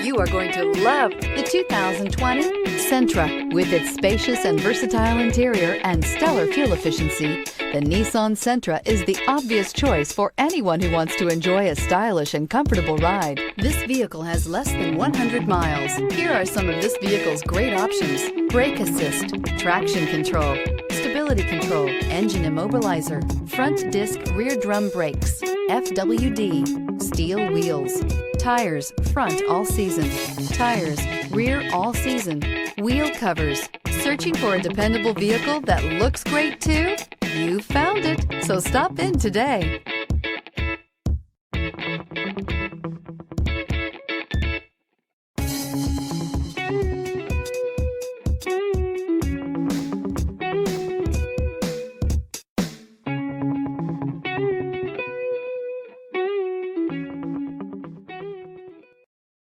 You are going to love the 2020 Sentra. With its spacious and versatile interior and stellar fuel efficiency, the Nissan Sentra is the obvious choice for anyone who wants to enjoy a stylish and comfortable ride. This vehicle has less than 100 miles. Here are some of this vehicle's great options: brake assist, traction control, stability control, engine immobilizer, front disc rear drum brakes, FWD, steel wheels, tires front all season, tires rear all season, wheel covers. Searching for a dependable vehicle that looks great too? You found it, so stop in today.